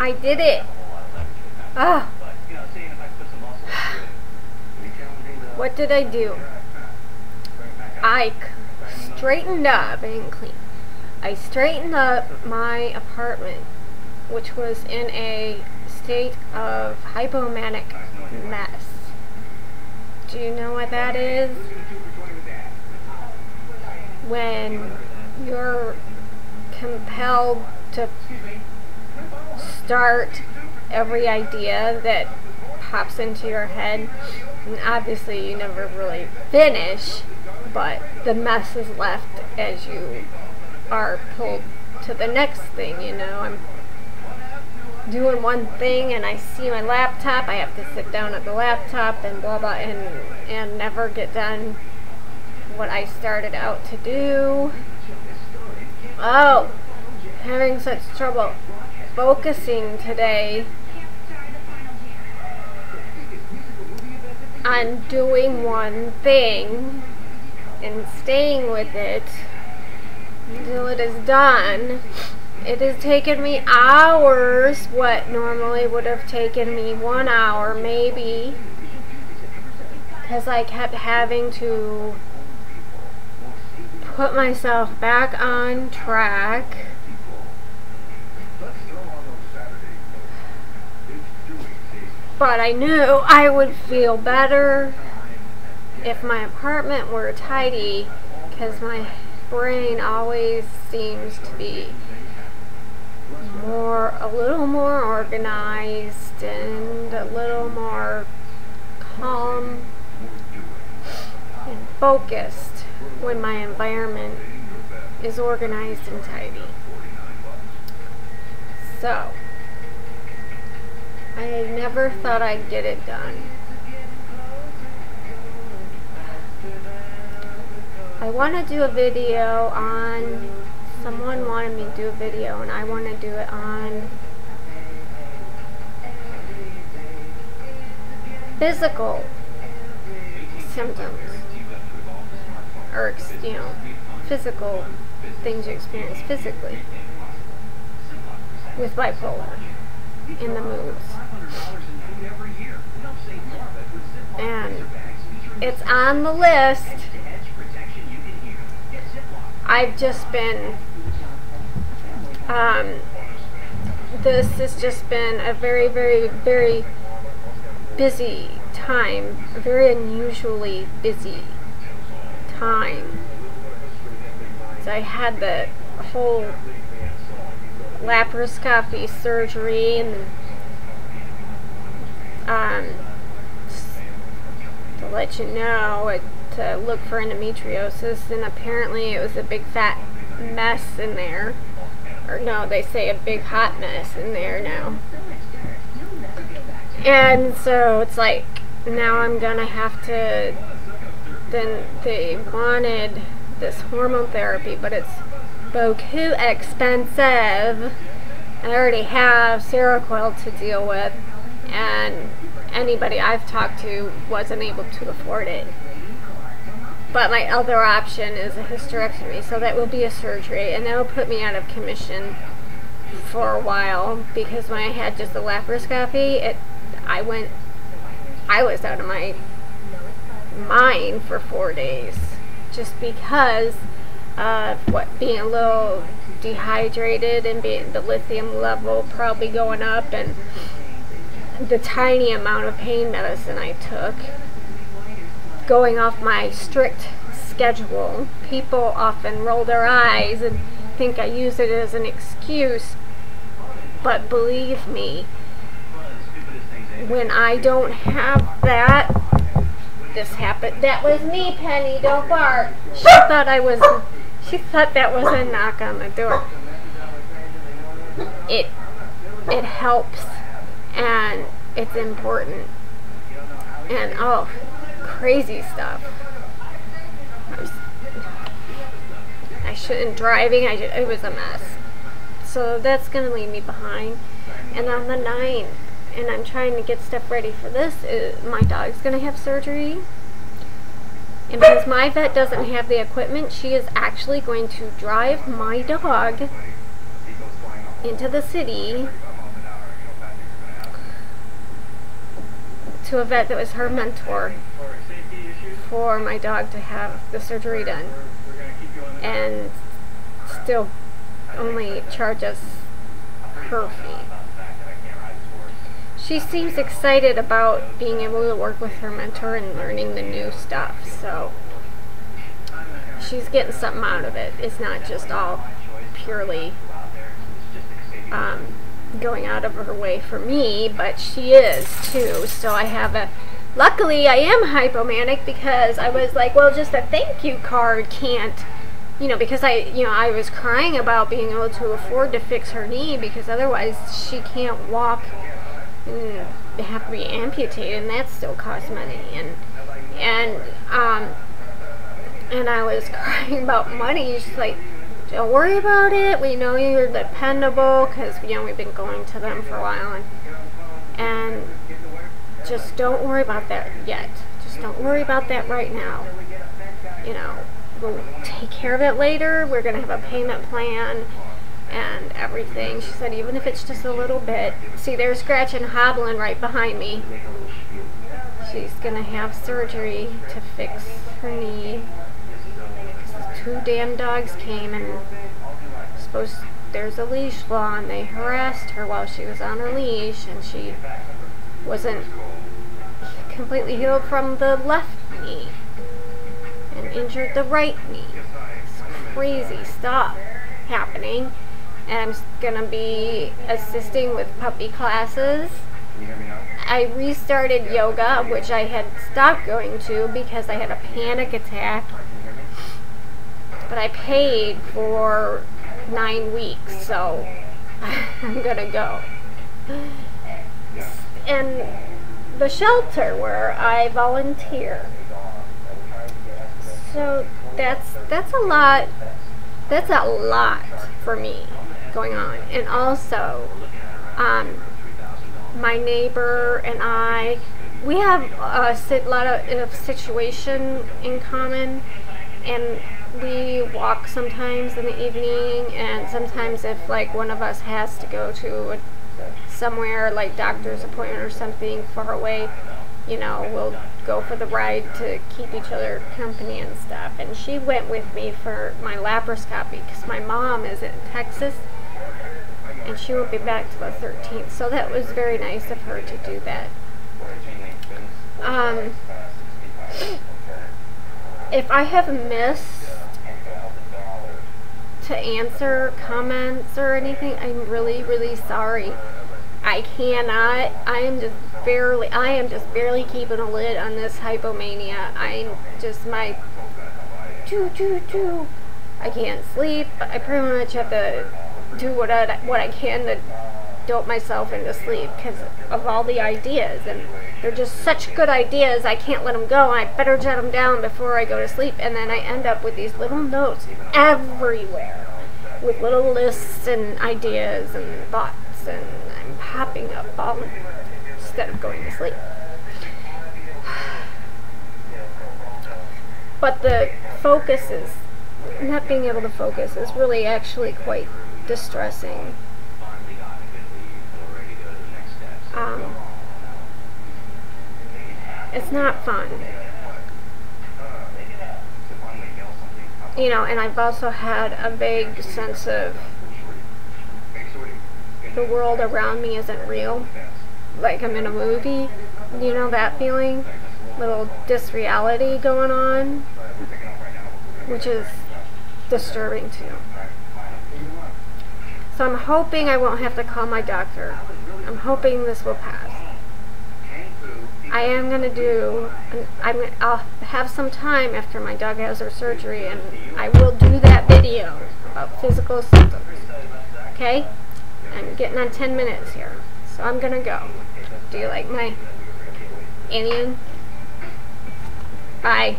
I did it. Ah. What did I do? I straightened up and cleaned. I straightened up my apartment, which was in a state of hypomanic mess. Do you know what that is? When you're compelled to start every idea that pops into your head, and obviously you never really finish, but the mess is left as you are pulled to the next thing. You know, I'm doing one thing and I see my laptop, I have to sit down at the laptop and blah blah and never get done what I started out to do. Oh, having such trouble focusing today on doing one thing and staying with it until it is done. It has taken me hours, what normally would have taken me 1 hour maybe, because I kept having to put myself back on track. But I knew I would feel better if my apartment were tidy, because my brain always seems to be a little more organized and a little more calm and focused when my environment is organized and tidy. So, I never thought I'd get it done. I want to do a video on, someone wanted me to do a video and I want to do it on physical symptoms, or you know, physical things you experience physically with bipolar in the moods. And it's on the list. I've just been, this has just been a very, very, very busy time, a very unusually busy time. So I had the whole laparoscopy surgery, and to let you know, to look for endometriosis, and apparently it was a big fat mess in there. Or no, they say a big hot mess in there now. And so it's like, now I'm gonna have to, then they wanted this hormone therapy, but it's beaucoup expensive. I already have Seroquel to deal with, and anybody I've talked to wasn't able to afford it. But my other option is a hysterectomy, so that will be a surgery, and that will put me out of commission for a while, because when I had just the laparoscopy, I was out of my mind for 4 days, just because of being a little dehydrated and the lithium level probably going up, and the tiny amount of pain medicine I took. Going off my strict schedule, people often roll their eyes and think I use it as an excuse, but believe me, when I don't have that, this happened. That was me, Penny, don't bark. She thought that was a knock on the door. It helps, and it's important, and oh, crazy stuff. I shouldn't driving. It was a mess. So that's gonna leave me behind. And on the 9th, and I'm trying to get stuff ready for this. My dog's gonna have surgery, and because my vet doesn't have the equipment, she is actually going to drive my dog into the city to a vet that was her mentor for my dog to have the surgery done, and still only charge us her fee. She seems excited about being able to work with her mentor and learning the new stuff, so she's getting something out of it. It's not just all purely going out of her way for me, but she is too. So I have a, luckily I am hypomanic, because I was like, well, just a thank you card can't, you know, because I was crying about being able to afford to fix her knee, because otherwise she can't walk and have to be amputated, and that still costs money, and I was crying about money. She's like, don't worry about it, we know you're dependable, because we've been going to them for a while, and just don't worry about that yet. Just don't worry about that right now. We'll take care of it later. We're going to have a payment plan and everything. She said, even if it's just a little bit. See, they're scratching, hobbling right behind me. She's going to have surgery to fix her knee. Two damn dogs came, and there's a leash law, and they harassed her while she was on her leash, and she wasn't completely healed from the left knee and injured the right knee. It's crazy stuff happening, and I'm gonna be assisting with puppy classes. I restarted yoga, which I had stopped going to because I had a panic attack, but I paid for 9 weeks, so I'm gonna go. And the shelter where I volunteer. So that's a lot. That's a lot for me going on. And also, my neighbor and we have a lot of situation in common, and we walk sometimes in the evening, and sometimes if like one of us has to go to somewhere like doctor's appointment or something far away, we'll go for the ride to keep each other company and stuff. And she went with me for my laparoscopy because my mom is in Texas and she won't be back till the 13th, so that was very nice of her to do that. If I have missed to answer comments or anything, I'm really, really sorry. I cannot. I am just barely keeping a lid on this hypomania. I'm just I can't sleep. I pretty much have to do what I can to dope myself into sleep because of all the ideas, and they're just such good ideas. I can't let them go. I better jot them down before I go to sleep, and then I end up with these little notes everywhere with little lists and ideas and thoughts, and I'm popping up all instead of going to sleep. But the focus is not being able to focus is really actually quite distressing. It's not fun. And I've also had a vague sense of the world around me isn't real. Like I'm in a movie, that feeling? Little disreality going on, which is disturbing too. So I'm hoping I won't have to call my doctor. I'm hoping this will pass. I am going to I'll have some time after my dog has her surgery, and I will do that video about physical symptoms. Okay? I'm getting on 10 minutes here, so I'm going to go. Do you like my alien? Bye.